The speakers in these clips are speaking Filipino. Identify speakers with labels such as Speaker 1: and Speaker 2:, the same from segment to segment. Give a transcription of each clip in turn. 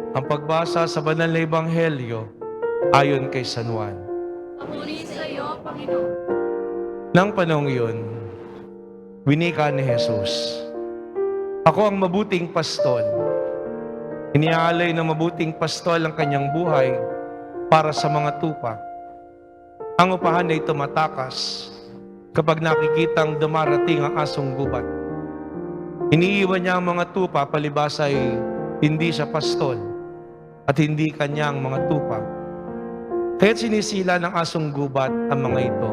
Speaker 1: Ang pagbasa sa banal na ebanghelyo ayon kay San Juan.
Speaker 2: Papuri sa iyo, Panginoon.
Speaker 1: Nang panahong iyon, winika ni Jesus, "Ako ang mabuting pastol." Iniaalay ng mabuting pastol ang kanyang buhay para sa mga tupa. Ang upahan ay tumatakas kapag nakikitang dumarating ang asong gubat. Iniiwan niya ang mga tupa palibas ay hindi siya pastol at hindi kanyang mga tupa. Kaya't sinisila ng asong gubat ang mga ito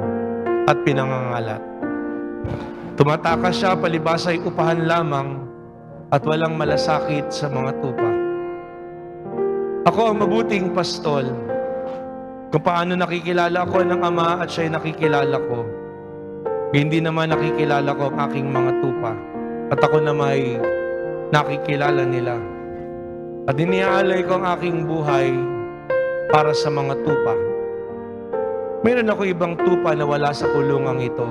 Speaker 1: at pinangangalat. Tumatakas siya palibas ay upahan lamang at walang malasakit sa mga tupa. Ako ang mabuting pastol. Kung paano nakikilala ko ng Ama at siya'y nakikilala ko, hindi naman nakikilala ko ang aking mga tupa at ako na may nakikilala nila. At iniaalay ko ang aking buhay para sa mga tupa. Mayroon ako ibang tupa na wala sa kulungang ito.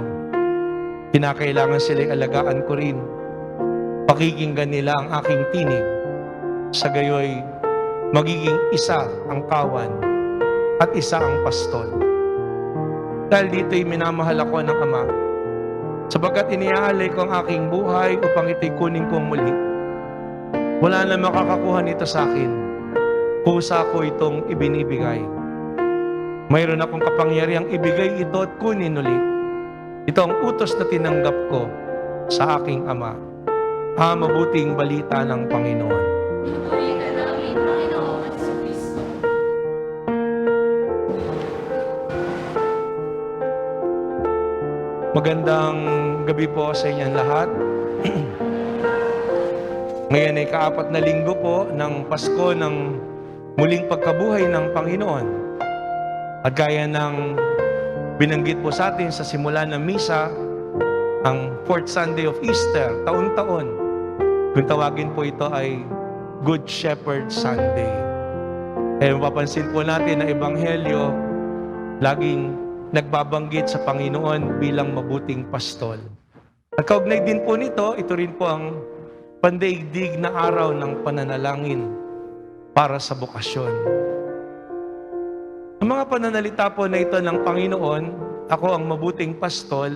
Speaker 1: Kinakailangan sila'y alagaan ko rin. Pakikinggan nila ang aking tinig. Sa gayoy, magiging isa ang kawan at isa ang pastol. Dahil dito'y minamahal ako ng Ama, sapagkat iniaalay ko ang aking buhay upang ito'y kunin kong muli. Wala na makakakuha nito sa akin. Kusa ko itong ibinibigay. Mayroon akong kapangyarihang ibigay ito at kunin ulit. Ito ang utos na tinanggap ko sa aking Ama. Mabuting balita ng Panginoon.
Speaker 2: Pinupuri ka namin, Panginoon Jesucristo.
Speaker 1: Magandang gabi po sa inyong lahat. Ngayon ay kaapat na linggo po ng Pasko ng muling pagkabuhay ng Panginoon. At gaya ng binanggit po sa atin sa simula ng misa, ang 4th Sunday of Easter, taon-taon, kung tawagin po ito ay Good Shepherd Sunday. Eh mapapansin po natin na Ebanghelyo, laging nagbabanggit sa Panginoon bilang mabuting pastol. At kaugnay din po nito, ito rin po ang pandaigdig na araw ng pananalangin para sa bukasyon. Ang mga pananalita po na ito ng Panginoon, ako ang mabuting pastol,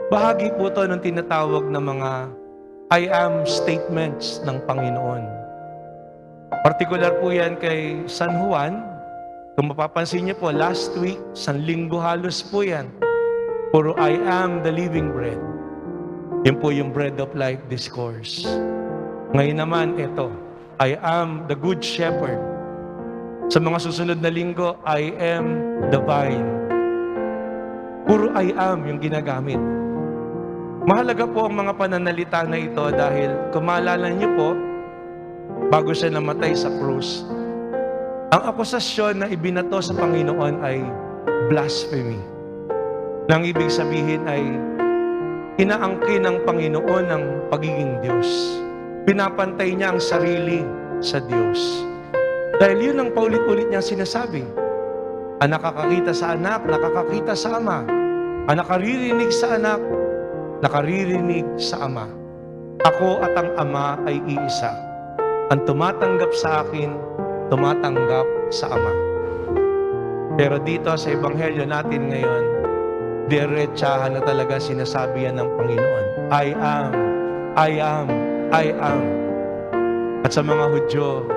Speaker 1: bahagi po ito ng tinatawag na mga I am statements ng Panginoon. Partikular po yan kay San Juan. Kung mapapansin niyo po, last week, sanlinggo halos po yan. Puro I am the living bread. Yan po yung bread of life discourse. Ngayon naman, ito, I am the good shepherd. Sa mga susunod na linggo, I am the vine. Puro I am yung ginagamit. Mahalaga po ang mga pananalita na ito dahil kung maalala niyo po, bago siya namatay sa krus, ang akusasyon na ibinato sa Panginoon ay blasphemy. Nang ibig sabihin ay inaangkin ng Panginoon ang pagiging Diyos. Pinapantay niya ang sarili sa Diyos. Dahil yun ang paulit-ulit niya sinasabi. Ang nakakakita sa anak, nakakakita sa ama. Ang nakaririnig sa anak, nakaririnig sa ama. Ako at ang ama ay iisa. Ang tumatanggap sa akin, tumatanggap sa Ama. Pero dito sa Ebanghelyo natin ngayon, diretsahan na talaga sinasabi yan ng Panginoon. I am, I am, I am. At sa mga Hudyo,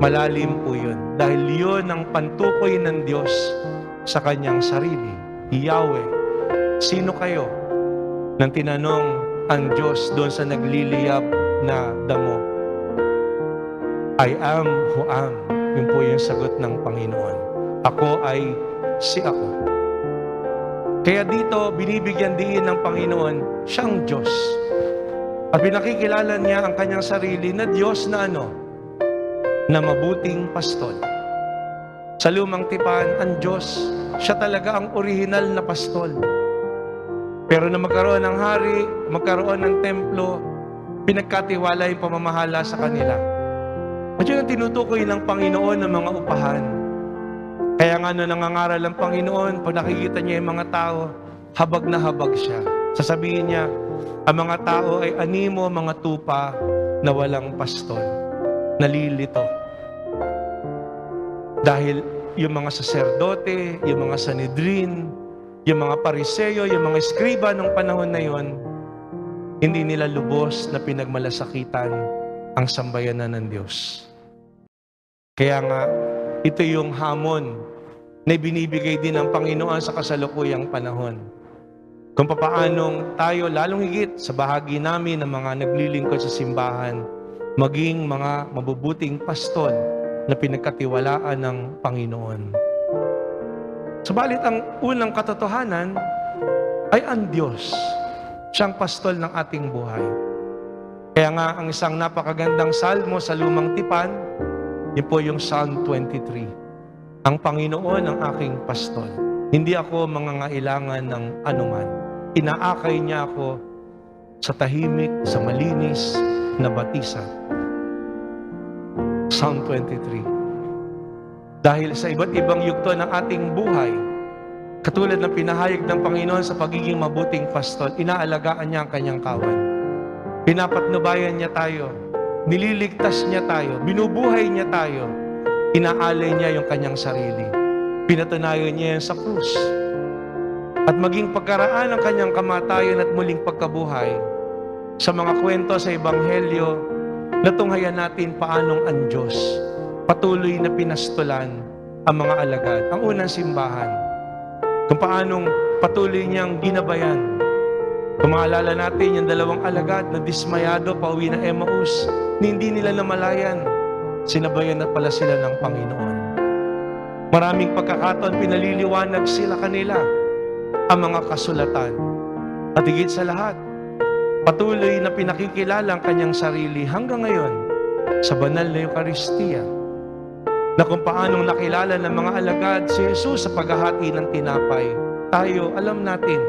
Speaker 1: malalim po yun. Dahil yun ang pantukoy ng Diyos sa kanyang sarili. Yahweh, sino kayo? Nang tinanong ang Diyos doon sa nagliliyab na damo. I am who am. Yun po yung sagot ng Panginoon. Ako ay si ako. Kaya dito, binibigyan din ng Panginoon siyang Diyos. At pinakikilala niya ang kanyang sarili na Diyos na ano? Na mabuting pastol. Sa lumang tipan, ang Diyos, siya talaga ang orihinal na pastol. Pero na magkaroon ng hari, magkaroon ng templo, pinagkatiwala yung pamamahala sa kanila. At yun ang tinutukoy ng Panginoon ng mga upahan. Kaya nga nangangaral ang Panginoon, pag nakikita niya yung mga tao, habag na habag siya. Sasabihin niya, ang mga tao ay animo mga tupa na walang pastol. Nalilito. Dahil yung mga saserdote, yung mga Sanhedrin, yung mga Pariseo, yung mga eskriba ng panahon na yon, hindi nila lubos na pinagmalasakitan ang sambayanan ng Diyos. Kaya nga, ito yung hamon na binibigay din ng Panginoon sa kasalukuyang panahon. Kung papaanong tayo, lalong higit sa bahagi namin ng mga naglilingkod sa simbahan, maging mga mabubuting pastol na pinagkatiwalaan ng Panginoon. Subalit ang unang katotohanan ay ang Diyos. Siyang pastol ng ating buhay. Kaya nga ang isang napakagandang salmo sa Lumang Tipan, yun po yung Psalm 23. Ang Panginoon ang aking pastol. Hindi ako mangangailangan ng anuman. Inaakay niya ako sa tahimik, sa malinis na batisan. Psalm 23. Dahil sa iba't ibang yugto ng ating buhay, katulad ng pinahayag ng Panginoon sa pagiging mabuting pastol, inaalagaan niya ang kanyang kawan. Pinapatnubayan niya tayo, nililigtas niya tayo, binubuhay niya tayo, inaalay niya yung kanyang sarili. Pinatunayan niya yan sa krus. At maging pagkaraan ng kanyang kamatayan at muling pagkabuhay, sa mga kwento sa Ebanghelyo, natunghayan natin paanong ang Diyos patuloy na pinastulan ang mga alagad, ang unang simbahan. Kung paanong patuloy niyang ginabayan. Kung maalala natin yung dalawang alagad na dismayado pauwi na Emmaus, hindi nila namalayan, sinabayan na pala sila ng Panginoon. Maraming pagkakataon pinaliliwanag sila kanila ang mga kasulatan. At higit sa lahat, patuloy na pinakikilala ang kanyang sarili hanggang ngayon sa banal na Eucharistia, na kung paanong nakilala ng mga alagad si Jesus sa paghahati ng tinapay, tayo alam natin.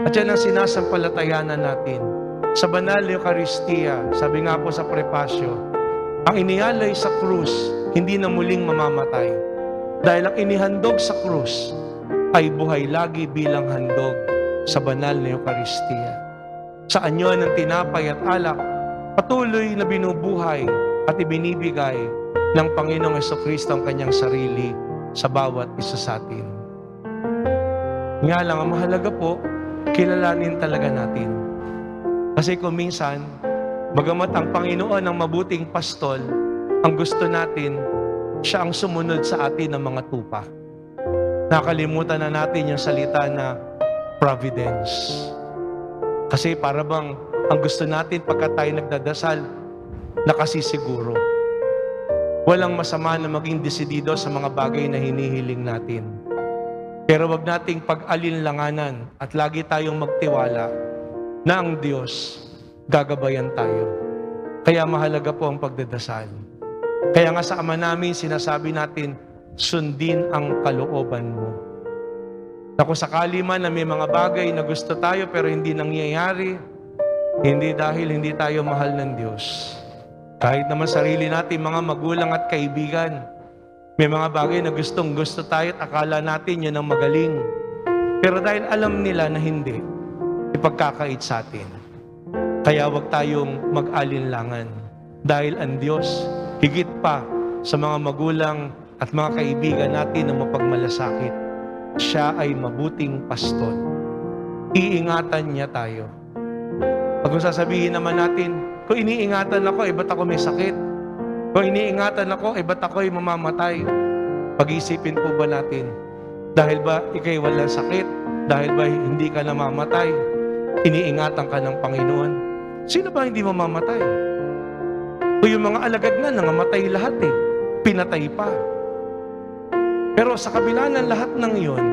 Speaker 1: At yan ang sinasampalatayanan natin. Sa banal na Eucharistia, sabi nga po sa prepasyo, ang inialay sa krus, hindi na muling mamamatay. Dahil ang inihandog sa krus ay buhay lagi bilang handog sa banal na Eucharistia. Sa anyo ng tinapay at alak, patuloy na binubuhay at ibinibigay ng Panginoong Jesucristo ang kanyang sarili sa bawat isa sa atin. Nga lang, ang mahalaga po, kilalanin talaga natin. Kasi kung minsan, bagamat ang Panginoon ang mabuting pastol, ang gusto natin, siya ang sumunod sa atin ng mga tupa. Nakalimutan na natin yung salita na providence. Kasi para bang ang gusto natin pagka tayo nagdadasal, nakasisiguro. Walang masama na maging desidido sa mga bagay na hinihiling natin. Pero wag nating pag-alinlanganan at lagi tayong magtiwala na ang Diyos gagabayan tayo. Kaya mahalaga po ang pagdadasal. Kaya nga sa Ama namin sinasabi natin, sundin ang kalooban mo. Na kung sakali man na may mga bagay na gusto tayo pero hindi nangyayari, hindi dahil hindi tayo mahal ng Diyos. Kahit naman sarili natin mga magulang at kaibigan, may mga bagay na gustong gusto tayo at akala natin yun ang magaling. Pero dahil alam nila na hindi, ipagkakait sa atin. Kaya wag tayong mag-alinlangan. Dahil ang Diyos, higit pa sa mga magulang at mga kaibigan natin na mapagmalasakit, siya ay mabuting pastol. Iingatan niya tayo. Pag sasabihin naman natin, kung iniingatan ako, ba't ako may sakit? Kung iniingatan ako, ba't ako'y mamamatay? Pag-isipin po ba natin, dahil ba ikay walang sakit? Dahil ba hindi ka namamatay? Iniingatan ka ng Panginoon? Sino ba hindi mamamatay? O yung mga alagad nga, nangamatay lahat pinatay pa. Pero sa kabila ng lahat ng iyon,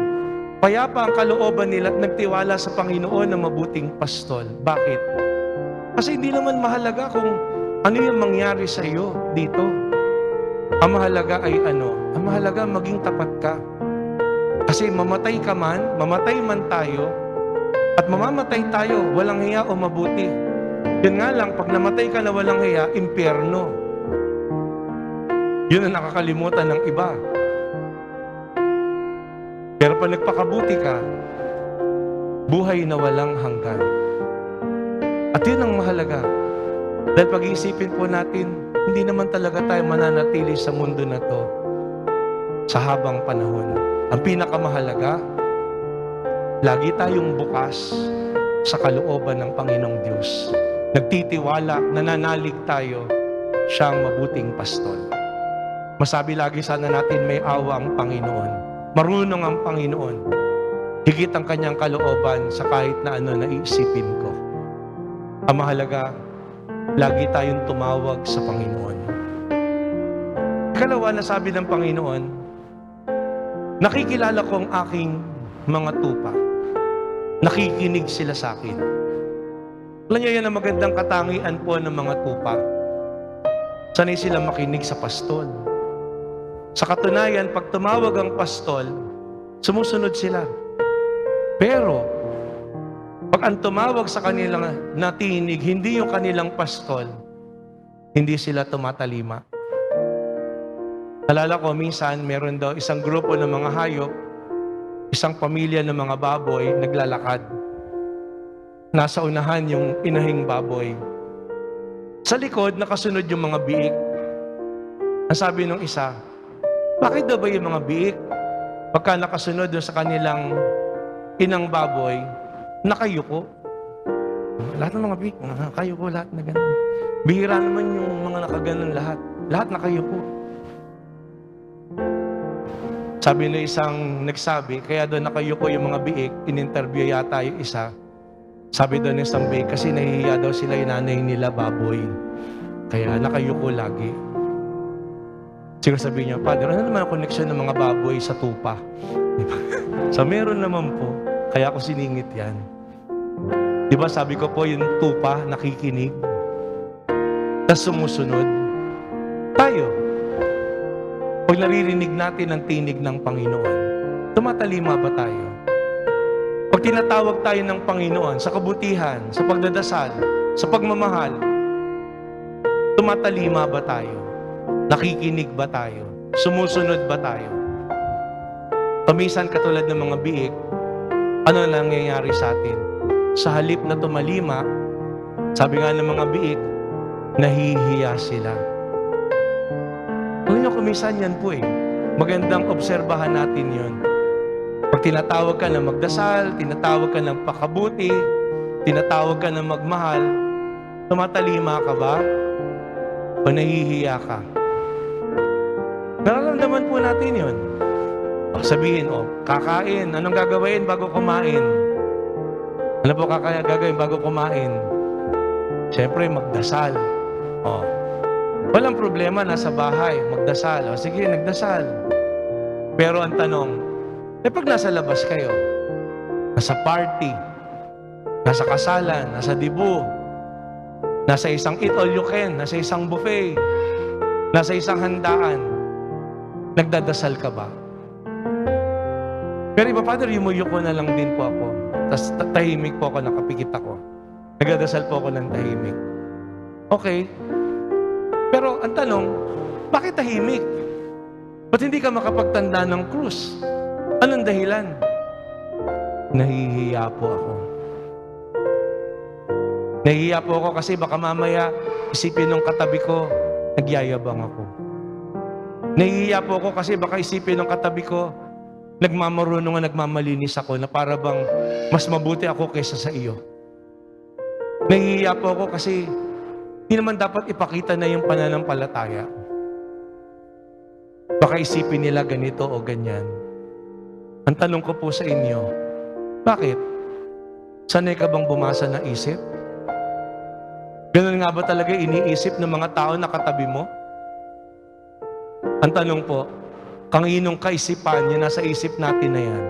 Speaker 1: payapa ang kalooban nila at nagtiwala sa Panginoon na mabuting pastol. Bakit? Kasi hindi naman mahalaga kung ano yung mangyari sa iyo dito. Ang mahalaga ay ano? Ang mahalaga maging tapat ka. Kasi mamatay ka man, mamatay man tayo, at mamamatay tayo, walang hiya o mabuti. Yun nga lang, pag namatay ka na walang hiya, impyerno. Yun ang nakakalimutan ng iba. Pero pag nagpakabuti ka, buhay na walang hanggan. At yun ang mahalaga. Dahil pag-iisipin po natin, hindi naman talaga tayo mananatili sa mundo na to. sa habang panahon. Ang pinakamahalaga, lagi tayong bukas sa kalooban ng Panginoong Diyos. Nagtitiwala, nananalig tayo, siyang mabuting pastol. Masabi lagi sana natin may awa ang Panginoon. Marunong ang Panginoon. Higit ang kanyang kalooban sa kahit na ano na iisipin ko. Ang mahalaga, lagi tayong tumawag sa Panginoon. Ikalawa na sabi ng Panginoon, nakikilala ko ang aking mga tupa. Nakikinig sila sa akin. Alam niyo yan ang magandang katangian po ng mga tupa. Sanay sila makinig sa pastol. Sa katunayan, pag tumawag ang pastol, sumusunod sila. Pero, pag ang tumawag sa kanilang natinig, hindi yung kanilang pastol, hindi sila tumatalima. Alala ko, minsan, meron daw isang grupo ng mga hayop, isang pamilya ng mga baboy, naglalakad. Nasa unahan yung inahing baboy. Sa likod, nakasunod yung mga biik. Ang sabi ng isa, bakit daw ba yung mga biik, pagka nakasunod doon sa kanilang inang baboy, nakayuko? Lahat ng mga biik, nakayuko lahat na ganun. Bihira naman yung mga nakaganon lahat. Lahat nakayuko. Sabi na isang nagsabi, kaya doon nakayuko yung mga biik, in-interview yata yung isa. Sabi doon ng isang biik, kasi nahihiya daw sila yung nanay nila baboy. Kaya nakayuko lagi. Siguro sabihin niyo, Father, ano naman ang connection ng mga baboy sa tupa? So meron naman po, kaya ako siningit yan. Di ba sabi ko po, yung tupa, nakikinig, tapos sumusunod. Tayo, pag naririnig natin ang tinig ng Panginoon, tumatalima ba tayo? Pag tinatawag tayo ng Panginoon sa kabutihan, sa pagdadasal, sa pagmamahal, tumatalima ba tayo? Nakikinig ba tayo? Sumusunod ba tayo? Paminsan katulad ng mga biik, ano lang nangyayari sa atin? Sa halip na tumalima, sabi nga ng mga biik, nahihiya sila. Alam niyo, kuminsan yan po eh. Magandang obserbahan natin yun. Pag tinatawag ka na magdasal, tinatawag ka ng pakabuti, tinatawag ka na magmahal, tumatalima ka ba? O nahihiya ka? Nararamdaman po natin yun. Sabihin, kakain. Anong gagawin bago kumain? Ano po gagawin bago kumain? Siyempre, magdasal. Walang problema, nasa bahay, magdasal. Sige, nagdasal. Pero ang tanong, pag nasa labas kayo, nasa party, nasa kasalan, nasa dibu, nasa isang eat all you can, nasa isang buffet, nasa isang handaan, nagdadasal ka ba? Pero iba, Father, yumuyuko na lang din po ako. Tapos tahimik po ako, nakapikit ako. Nagdadasal po ako ng tahimik. Okay. Pero ang tanong, bakit tahimik? Ba't hindi ka makapagtanda ng krus? Anong dahilan? Nahihiya po ako. Nahihiya po ako kasi baka mamaya isipin ng katabi ko, nagyayabang ako. Nahihiya po ako kasi baka isipin ng katabi ko, nagmamarunong at nagmamalinis ako na para bang mas mabuti ako kaysa sa iyo. Nahihiya po ako kasi hindi naman dapat ipakita na yung pananampalataya. Baka isipin nila ganito o ganyan. Ang tanong ko po sa inyo, bakit? Sanay ka bang bumasa ng isip? Ganun nga ba talaga iniisip ng mga tao na katabi mo? Ang tanong po, kanginong kaisipan yung nasa isip natin na yan?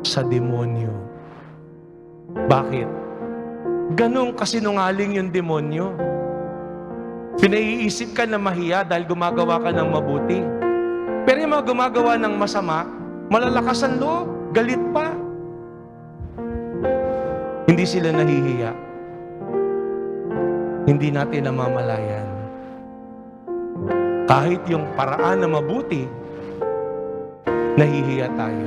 Speaker 1: Sa demonyo. Bakit? Ganong kasinungaling yung demonyo. Pinaiisip ka na mahiya dahil gumagawa ka ng mabuti. Pero yung mga gumagawa ng masama, malalakas ang loob, galit pa. Hindi sila nahihiya. Hindi natin namamalayan. Kahit yung paraan na mabuti, nahihiya tayo.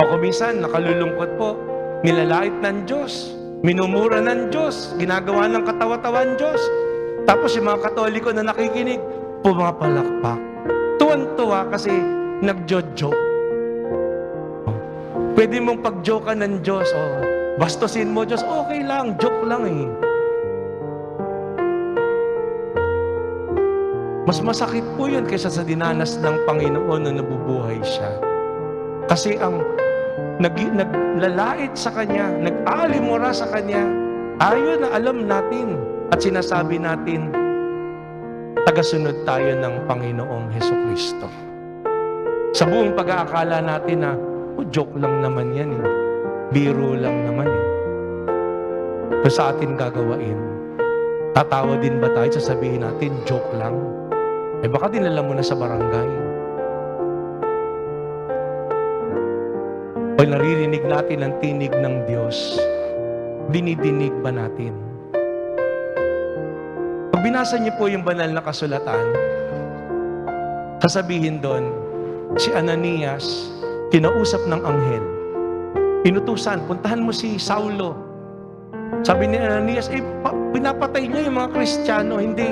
Speaker 1: O kuminsan, nakalulungkot po, nilalait ng Diyos, minumura ng Diyos, ginagawa ng katawa-tawan Diyos. Tapos yung mga Katoliko na nakikinig, pumapalakpak. Tuwan-tuwa kasi nagjo-joke. Pwede mong pag-joke ng Diyos, bastusin mo Diyos, okay lang, joke lang eh. Mas masakit po yun kaysa sa dinanas ng Panginoon na nabubuhay siya. Kasi ang naglalait sa Kanya, nag-aalimura sa Kanya, ayon na alam natin at sinasabi natin, tagasunod tayo ng Panginoong Hesukristo. Sa buong pag-aakala natin na, joke lang naman yan eh. Biro lang naman eh. Pero sa atin gagawain, tatawa din ba tayo? Sasabihin natin, joke lang. Baka dinala mo na sa barangay. O naririnig natin ang tinig ng Diyos, dinidinig ba natin? Pag binasa niyo po yung banal na kasulatan, sasabihin doon, si Ananias, kinausap ng anghel. Inutusan, puntahan mo si Saulo. Sabi ni Ananias, pinapatay niya yung mga Kristiyano. Hindi,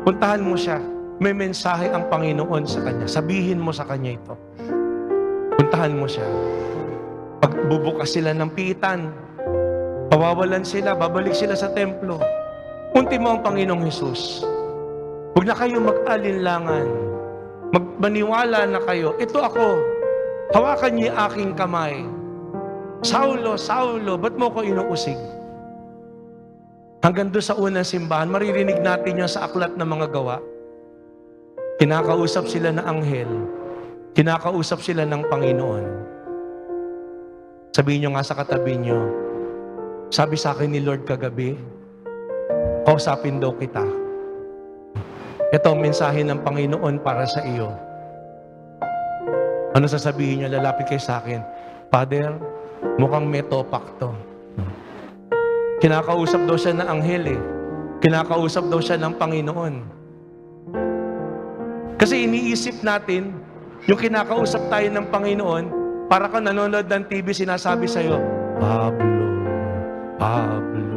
Speaker 1: puntahan mo siya. May mensahe ang Panginoon sa kanya. Sabihin mo sa kanya ito. Puntahan mo siya. Pagbubukas sila ng piitan, pawawalan sila, babalik sila sa templo. Punti mo ang Panginoong Hesus. Huwag na kayo mag-alinlangan. Magmaniwala na kayo. Ito ako. Hawakan niyo aking kamay. Saulo, Saulo, ba't mo ko inuusig? Hanggang doon sa unang simbahan, maririnig natin yan sa aklat ng mga gawa. Kinakausap sila ng anghel. Kinakausap sila ng Panginoon. Sabihin nyo nga sa katabi nyo, sabi sa akin ni Lord kagabi, kausapin daw kita. Ito ang mensahe ng Panginoon para sa iyo. Ano sasabihin nyo? Lalapit kayo sa akin. Father, mukhang may topak to. Kinakausap daw siya ng anghel eh. Kinakausap daw siya ng Panginoon. Kasi iniisip natin, yung kinakausap tayo ng Panginoon, para kang nanonood ng TV, sinasabi sa'yo, Pablo, Pablo.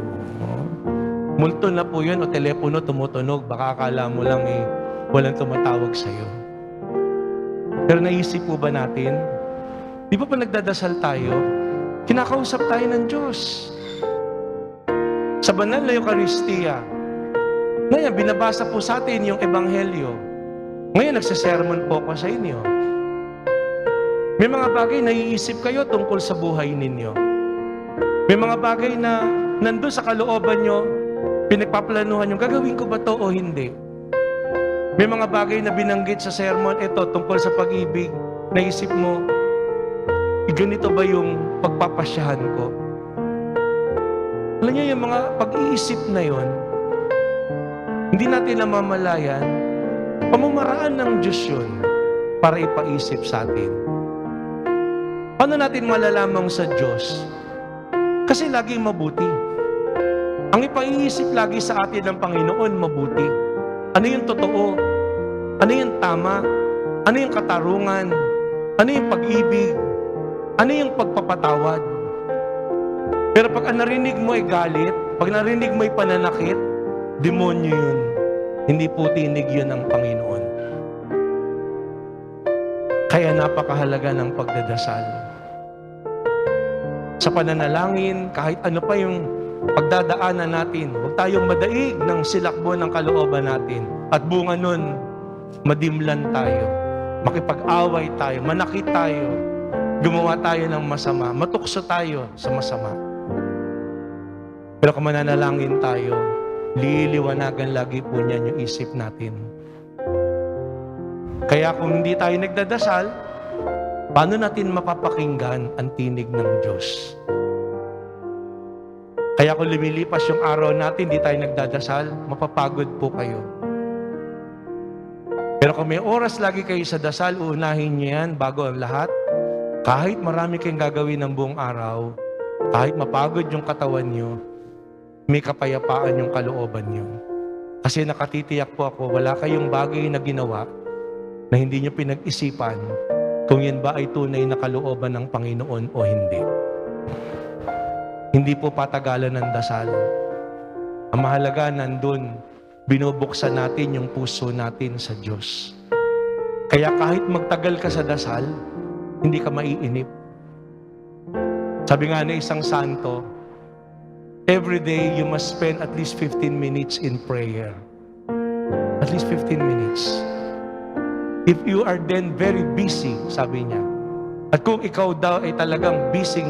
Speaker 1: Multo na po yun o telepono tumutunog. Baka akala mo lang eh, walang tumatawag sa'yo. Pero naisip po ba natin, di ba nagdadasal tayo? Kinakausap tayo ng Diyos. Sa banal na Eucharistia, ngayon, binabasa po sa atin yung Ebanghelyo. Ngayon, nagsisermon po ako sa inyo. May mga bagay na iisip kayo tungkol sa buhay ninyo. May mga bagay na nandun sa kalooban nyo, pinagpaplanuhan nyo, gagawin ko ba to o hindi? May mga bagay na binanggit sa sermon, ito, tungkol sa pag-ibig, naisip mo, ganito ba yung pagpapasyahan ko? Alam niyo, yung mga pag-iisip na yon, hindi natin namamalayan, pamamaraan ng Diyos yun para ipaisip sa atin. Paano natin malalamang sa Diyos? Kasi laging mabuti. Ang ipaiisip lagi sa atin ng Panginoon, mabuti. Ano yung totoo? Ano yung tama? Ano yung katarungan? Ano yung pag-ibig? Ano yung pagpapatawad? Pero pag narinig mo ay galit, pag narinig mo ay pananakit, demonyo yun. Hindi po tinig yun ng Panginoon. Kaya napakahalaga ng pagdadasal. Sa pananalangin, kahit ano pa yung pagdadaanan natin, huwag tayong madaig ng silakbo ng kalooban natin. At bunga nun, madimlan tayo, makipag-away tayo, manakit tayo, gumawa tayo ng masama, matukso tayo sa masama. Pero kung mananalangin tayo, liliwanagan lagi po niyan yung isip natin. Kaya kung hindi tayo nagdadasal, paano natin mapapakinggan ang tinig ng Diyos? Kaya kung lumilipas yung araw natin, hindi tayo nagdadasal, mapapagod po kayo. Pero kung may oras lagi kayo sa dasal, uunahin niyo yan bago ang lahat. Kahit marami kayong gagawin ng buong araw, kahit mapagod yung katawan niyo, may kapayapaan yung kalooban niyo. Kasi nakatitiyak po ako, wala kayong bagay na ginawa na hindi niyo pinag-isipan kung yan ba ay tunay na kalooban ng Panginoon o hindi. Hindi po patagalan ng dasal. Ang mahalaga nandun, binubuksan natin yung puso natin sa Diyos. Kaya kahit magtagal ka sa dasal, hindi ka maiinip. Sabi nga ng isang santo, every day you must spend at least 15 minutes in prayer. At least 15 minutes. If you are then very busy, sabi niya, at kung ikaw daw ay talagang busy,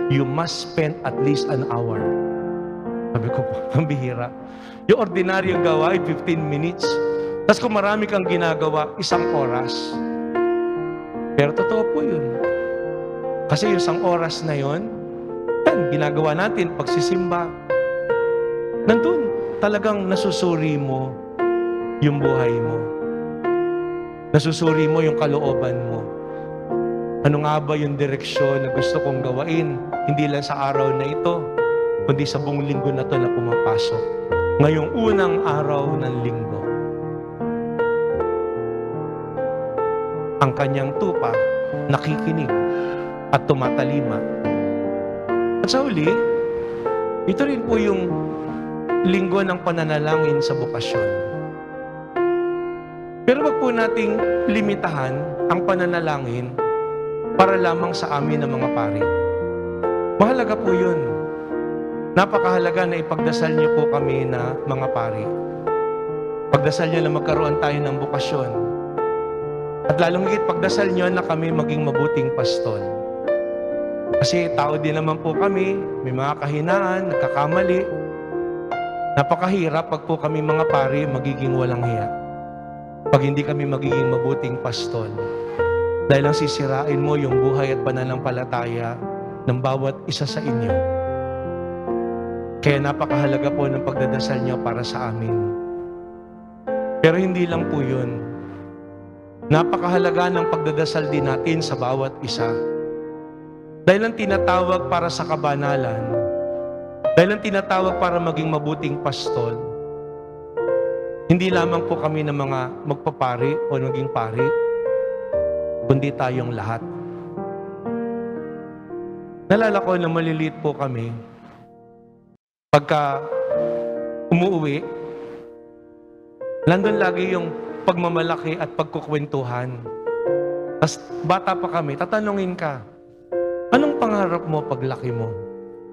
Speaker 1: you must spend at least an hour. Sabi ko po, ang bihira. Yung ordinaryong gawa ay 15 minutes. Tapos kung marami kang ginagawa, 1 oras. Pero totoo po yun. Kasi yung 1 oras na yun, yan, ginagawa natin, pagsisimba. Nandun, talagang nasusuri mo yung buhay mo. Nasusuri mo yung kalooban mo. Ano nga ba yung direksyon na gusto kong gawain? Hindi lang sa araw na ito, kundi sa buong linggo na to na pumapasok. Ngayong unang araw ng linggo. Ang kanyang tupa, nakikinig at tumatalima. At sa huli, ito rin po yung linggo ng pananalangin sa bukasyon. Pero wag po nating limitahan ang pananalangin para lamang sa amin ng mga pari. Mahalaga po yun. Napakahalaga na ipagdasal niyo po kami na mga pari. Pagdasal niyo na magkaroon tayo ng bukasyon. At lalong higit pagdasal niyo na kami maging mabuting pastol. Kasi tao din naman po kami, may mga kahinaan, nagkakamali. Napakahirap pag po kami mga pari magiging walang hiya. Pag hindi kami magiging mabuting pastol. Dahil ang sisirain mo yung buhay at pananampalataya ng bawat isa sa inyo. Kaya napakahalaga po ng pagdadasal niyo para sa amin. Pero hindi lang po yun. Napakahalaga ng pagdadasal din natin sa bawat isa. Dahil ang tinatawag para sa kabanalan, dahil ang tinatawag para maging mabuting pastol, hindi lamang po kami ng mga magpapari o maging pari, kundi tayong lahat. Nalala ko na maliliit po kami, pagka umuwi, nandun lagi yung pagmamalaki at pagkukwentuhan. Tapos bata pa kami, tatanungin ka, anong pangarap mo paglaki mo?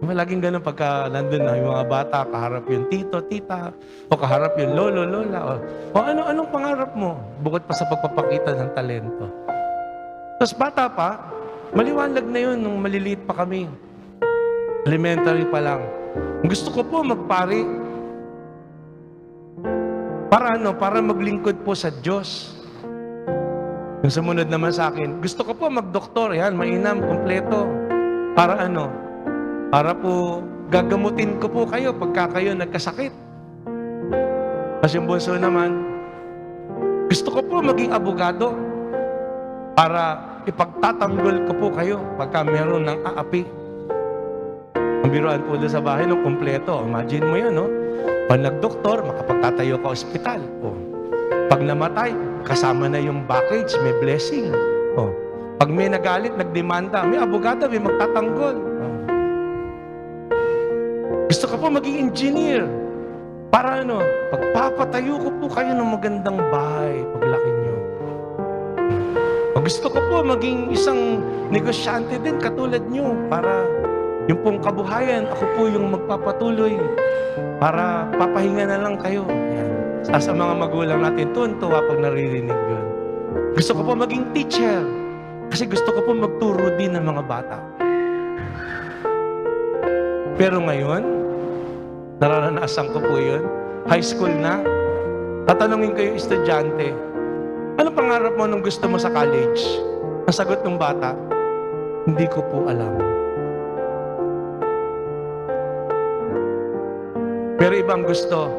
Speaker 1: Laging ganun pagka nandun na yung mga bata, kaharap yung tito, tita, o kaharap yung lolo, lola, o anong pangarap mo? Bukod pa sa pagpapakita ng talento. Tapos bata pa, maliwanag na yun nung maliliit pa kami. Elementary pa lang. Gusto ko po magpari. Para ano? Para maglingkod po sa Diyos. Yung sumunod naman sa akin, gusto ko po magdoktor. Yan, mainam, kompleto. Para ano? Para po gagamutin ko po kayo pagka kayo nagkasakit. Kasi yung bunso naman, gusto ko po maging abogado. Para ipagtatanggol ko po kayo pagka meron ng aapi. Ang biruan po doon sa bahay, no, kompleto. Imagine mo yan, no? Pag nagdoktor, makapagtatayo ka ospital. O, pag namatay, kasama na yung package, may blessing. O, pag may nagalit, nagdemanda, may abogado, may magtatanggol. O. Gusto ko po maging engineer. Para ano, pagpapatayo ko po kayo ng magandang bahay paglaki nyo. O, gusto ko po maging isang negosyante din katulad nyo para yung pong kabuhayan, ako po yung magpapatuloy para papahinga na lang kayo. Yan. Sa mga magulang natin, tuwan-tuwa pag naririnig yun. Gusto ko po maging teacher kasi gusto ko po magturo din ng mga bata. Pero ngayon, nararanasan ko po yun. High school na, tatanungin ko yung estudyante, anong pangarap mo nung gusto mo sa college? Ang sagot ng bata, hindi ko po alam. Pero ibang gusto.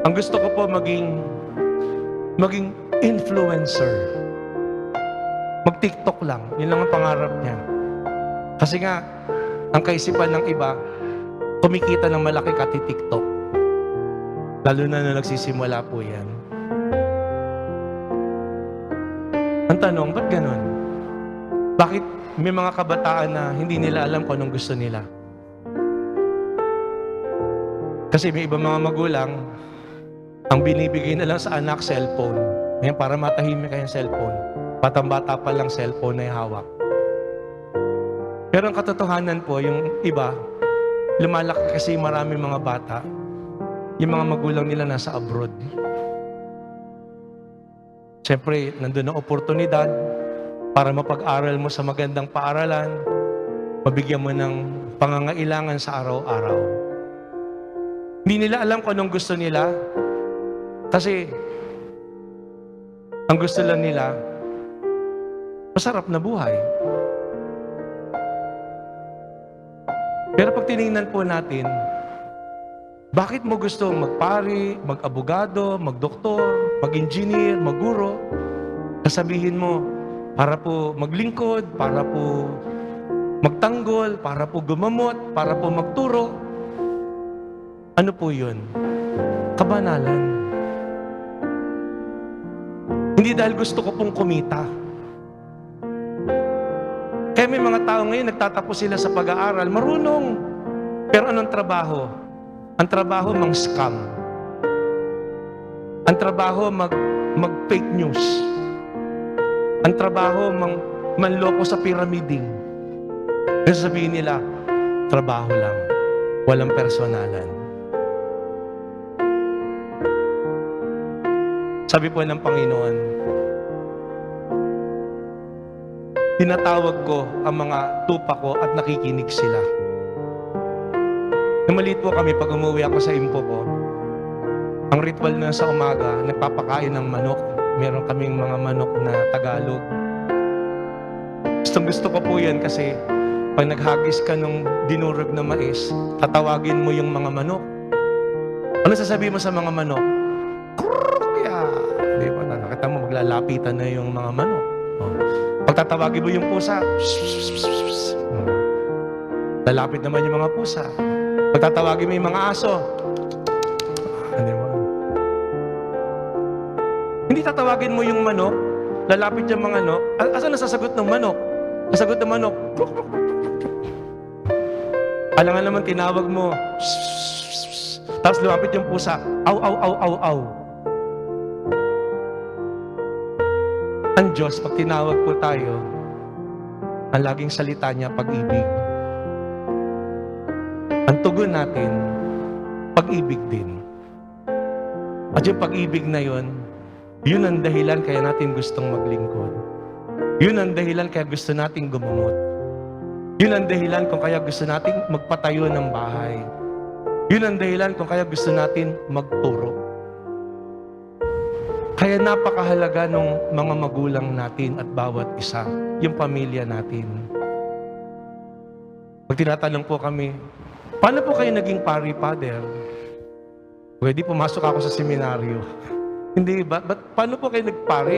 Speaker 1: Ang gusto ko po maging influencer. Mag-TikTok lang. Yun lang ang pangarap niya. Kasi nga, ang kaisipan ng iba, kumikita ng malaki kati-TikTok. Lalo na nung nagsisimula po yan. Ang tanong, ba't ganun? Bakit may mga kabataan na hindi nila alam kung anong gusto nila? Kasi may ibang mga magulang, ang binibigay na lang sa anak, cellphone. Ngayon, para matahimik kayong cellphone. Batang-bata pa lang cellphone na hawak. Pero ang katotohanan po, yung iba, lumalaki kasi marami mga bata, yung mga magulang nila nasa abroad. Siyempre, nandun ang oportunidad para mapag-aral mo sa magandang paaralan, mabigyan mo ng pangangailangan sa araw-araw. Hindi nila alam kung anong gusto nila kasi ang gusto lang nila, masarap na buhay. Pero pag tinignan po natin, bakit mo gusto magpari, mag-abogado, mag-doktor, mag-engineer, mag-guro? Sasabihin mo, para po maglingkod, para po magtanggol, para po gumamot, para po magturo. Ano po yun? Kabanalan. Hindi dahil gusto ko pong kumita. Kaya may mga tao ngayon, nagtatapos sila sa pag-aaral, marunong. Pero anong trabaho? Ang trabaho mang-scam. Ang trabaho mag-fake news. Ang trabaho manloko sa pyramiding. Kasi sabihin nila, trabaho lang. Walang personalan. Sabi po ng Panginoon, tinatawag ko ang mga tupa ko at nakikinig sila. Nung maliit po kami, pag umuwi ako sa impo ko, ang ritual na sa umaga, nagpapakain ng manok. Meron kaming mga manok na Tagalog. Gusto ko po yan kasi pag naghagis ka ng dinurog na mais, tatawagin mo yung mga manok. Ano sasabihin mo sa mga manok? Kaya, di ba, nakita mo, maglalapitan na yung mga manok. Pag tatawagin mo yung pusa, lalapit naman yung mga pusa. Pag tatawagin mo yung mga aso, di ba? Hindi tatawagin mo yung manok, lalapit yung mga manok. Asan nasasagot ng manok? Nasagot ng manok. Alangan naman tinawag mo. Tapos lumapit yung pusa. Aw, aw, aw, aw, aw. Ang Diyos, pag tinawag po tayo, ang laging salita niya, pag-ibig. Ang tugon natin, pag-ibig din. At yung pag-ibig na yun, yun ang dahilan kaya natin gustong maglingkod. Yun ang dahilan kaya gusto nating gumamot. Yun ang dahilan kung kaya gusto nating magpatayo ng bahay. Yun ang dahilan kung kaya gusto natin magturo. Kaya napakahalaga ng mga magulang natin at bawat isa, yung pamilya natin. Pag tinatanong po kami, paano po kayo naging pari, Father? Pwede pumasok ako sa seminaryo. Hindi ba? Paano po kayo nagpari?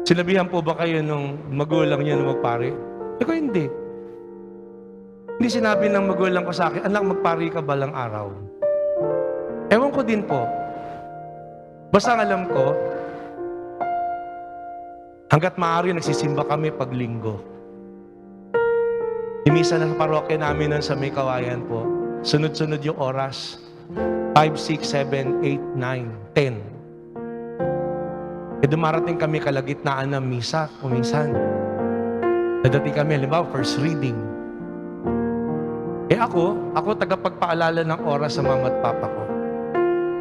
Speaker 1: Sinabihan po ba kayo nung magulang niyo na magpari? Ako hindi. Hindi sinabi ng magulang ko sa akin, anak, magpari ka balang araw. Ewan ko din po. Basta ang alam ko, hanggat maaari nagsisimba kami pag linggo. Imisa na sa parokya namin nun sa May Kawayan po, sunod-sunod yung oras. 5, 6, 7, 8, 9, 10. Dumarating kami kalagitnaan ng misa, kuminsan. Nadating kami, halimbawa, first reading. Ako tagapagpaalala ng oras sa mama at papa ko.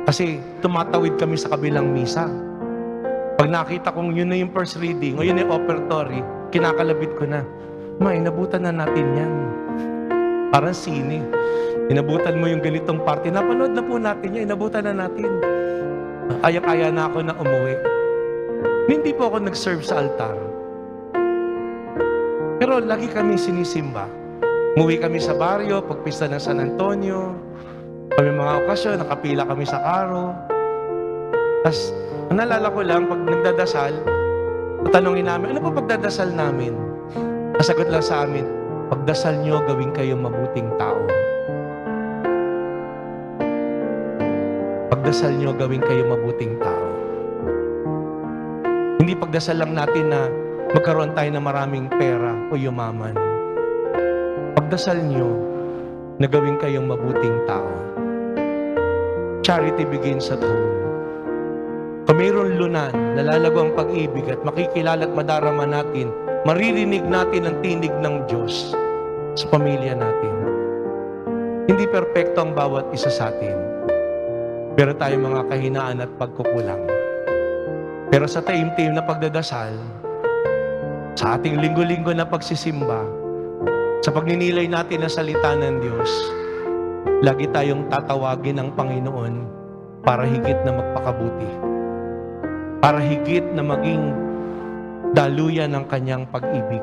Speaker 1: Kasi tumatawid kami sa kabilang misa. Pag nakita kong yun na yung first reading, o yun na yung offertory, kinakalabit ko na, Ma, inabutan na natin yan. Parang sine. Inabutan mo yung ganitong party. Napanood na po natin yan, inabutan na natin. Ayang-aya na ako na umuwi. Hindi po ako nag-serve sa altar. Pero lagi kami sinisimba. Umuwi kami sa baryo, pagpista ng San Antonio. Kami mga okasyon, nakapila kami sa karo. Tapos, naalala ko lang, pag nagdadasal, tatanungin namin, ano po pagdadasal namin? Nasagot lang sa amin, pagdasal nyo, gawin kayong mabuting tao. Pagdasal nyo, gawin kayong mabuting tao. Hindi pagdasal lang natin na magkaroon tayo ng maraming pera o yumaman. Pagdasal nyo na gawin kayong mabuting tao. Charity begins at home. Kung mayroon lunan, nalalago ang pag-ibig at makikilala at madarama natin, maririnig natin ang tinig ng Diyos sa pamilya natin. Hindi perpekto ang bawat isa sa atin. Pero tayo mga kahinaan at pagkukulang. Pero sa taimtim na pagdadasal, sa ating linggo-linggo na pagsisimba, sa pagninilay natin na salita ng Diyos, lagi tayong tatawagin ng Panginoon para higit na magpakabuti. Para higit na maging daluyan ng kanyang pag-ibig.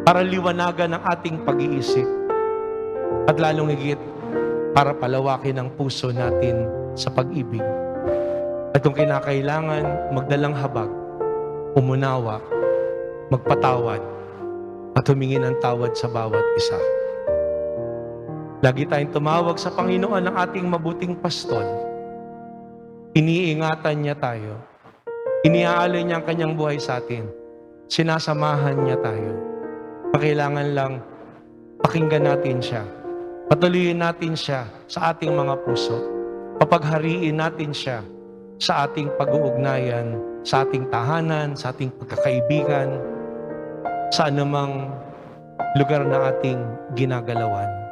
Speaker 1: Para liwanagan ang ating pag-iisip. At lalong higit, para palawakin ang puso natin sa pag-ibig. At kung kinakailangan, magdalang habag, umunawa, magpatawad, at humingi ng tawad sa bawat isa. Lagi tayong tumawag sa Panginoon ng ating mabuting pastol. Iniingatan niya tayo. Iniaalay niya ang kanyang buhay sa atin. Sinasamahan niya tayo. Kailangan lang pakinggan natin siya. Patuloyin natin siya sa ating mga puso. Papaghariin natin siya sa ating pag-uugnayan, sa ating tahanan, sa ating pagkakaibigan, sa anumang lugar na ating ginagalawan.